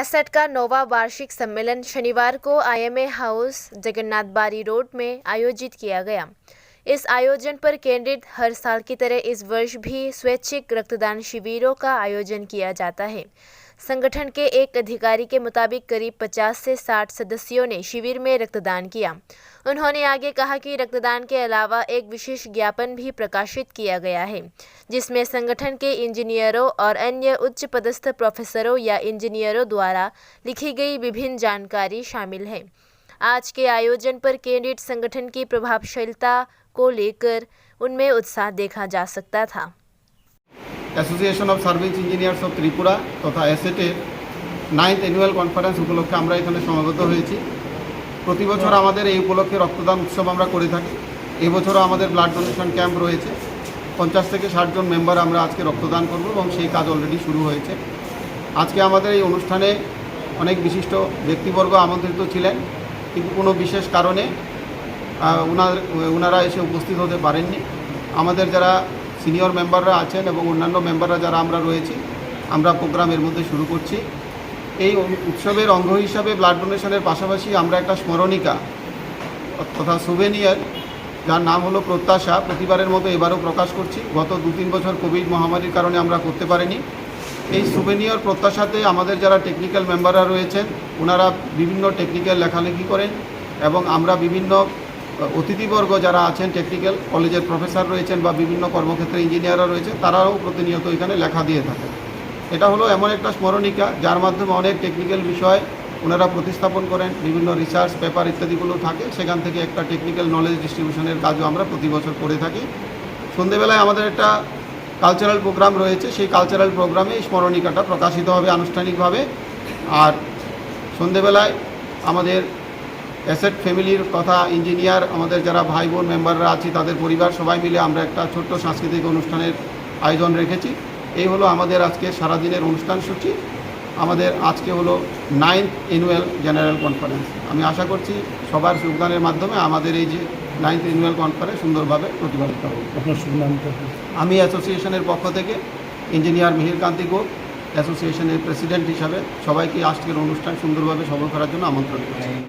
Asset का 9वां वार्षिक सम्मेलन शनिवार को IMA हाउस जगन्नाथ बारी रोड में आयोजित किया गया। इस आयोजन पर केंद्रित हर साल की तरह इस वर्ष भी स्वैच्छिक रक्तदान शिविरों का आयोजन किया जाता है। संगठन के एक अधिकारी के मुताबिक करीब 50 से 60 सदस्यों ने शिविर में रक्तदान किया। उन्होंने आगे कहा कि रक्तदान के अलावा एक विशेष ज्ञापन भी प्रकाशित किया गया है, जिसमें संगठन के इंजीनियरों और अन्य उच्च पदस्थ प्रोफेसरों या इंजीनियरों द्वारा लिखी गई विभिन्न जानकारी शामिल है। आज के आयोजन पर केंद्रित संगठन की प्रभावशीलता को लेकर उनमें उत्साह देखा जा सकता था। Association of service engineers of Tripura तथा एसेटेर 9th एनुअल कन्फारेंस उपलक्षे আমরা এখানে সমবেত হয়েছি। প্রতি বছর আমাদের এই উপলক্ষে রক্তদান উৎসব আমরা করে থাকি। এই বছরও আমাদের ব্লাড ডোনেশন ক্যাম্প রয়েছে। 50 থেকে 60 জন মেম্বার আমরা আজকে রক্তদান করব এবং সেই কাজ অলরেডি শুরু হয়েছে। আজকে আমাদের এই অনুষ্ঠানে অনেক বিশিষ্ট ব্যক্তিবর্গ আমন্ত্রিত ছিলেন, কিন্তু কোনো বিশেষ কারণে ওনারা এসে উপস্থিত হতে পারেননি। আমাদের যারা সিনিয়র মেম্বাররা আছেন এবং অন্যান্য মেম্বাররা যারা আমরা রয়েছি, আমরা প্রোগ্রামের মধ্যে শুরু করছি। এই উৎসবের অঙ্গ হিসাবে ব্লাড ডোনেশনের পাশাপাশি আমরা একটা স্মরণিকা তথা সুভেনিয়ার, যার নাম হলো প্রত্যাশা, প্রতিবারের মতো এবারও প্রকাশ করছি। গত 2-3 বছর কোভিড মহামারীর কারণে আমরা করতে পারিনি। এই সুভেনিয়ার প্রত্যাশাতে আমাদের যারা টেকনিক্যাল মেম্বাররা রয়েছেন, ওনারা বিভিন্ন টেকনিক্যাল লেখালেখি করেন এবং আমরা বিভিন্ন অতিথিবর্গ যারা আছেন, টেকনিক্যাল কলেজের প্রফেসর রয়েছেন বা বিভিন্ন কর্মক্ষেত্রে ইঞ্জিনিয়াররা রয়েছেন, তারাও প্রতিনিয়ত এখানে লেখা দিয়ে থাকেন। এটা হলো এমন একটা স্মরণিকা যার মাধ্যমে অনেক টেকনিক্যাল বিষয় ওনারা প্রতিস্থাপন করেন, বিভিন্ন রিসার্চ পেপার ইত্যাদিগুলো থাকে, সেখান থেকে একটা টেকনিক্যাল নলেজ ডিস্ট্রিবিউশনের কাজও আমরা প্রতি বছর করে থাকি। সন্ধ্যেবেলায় আমাদের একটা কালচারাল প্রোগ্রাম রয়েছে, সেই কালচারাল প্রোগ্রামে এই স্মরণিকাটা প্রকাশিত হবে আনুষ্ঠানিকভাবে। আর সন্ধ্যেবেলায় আমাদের অ্যাসেট ফ্যামিলির তথা ইঞ্জিনিয়ার আমাদের যারা ভাই বোন মেম্বাররা আছি, তাদের পরিবার সবাই মিলে আমরা একটা ছোট্ট সাংস্কৃতিক অনুষ্ঠানের আয়োজন রেখেছি। এই হলো আমাদের আজকে সারাদিনের অনুষ্ঠান সূচি। আমাদের আজকে হলো 9th অ্যানুয়াল জেনারেল কনফারেন্স। আমি আশা করছি সবার যোগদানের মাধ্যমে আমাদের এই যে 9th অ্যানুয়াল কনফারেন্স সুন্দরভাবে প্রতিপালিত হবে। আমি অ্যাসোসিয়েশনের পক্ষ থেকে ইঞ্জিনিয়ার মিহির কান্তি গোপ, অ্যাসোসিয়েশনের প্রেসিডেন্ট হিসাবে সবাইকে আজকের অনুষ্ঠান সুন্দরভাবে সফল করার জন্য আমন্ত্রণ করছি।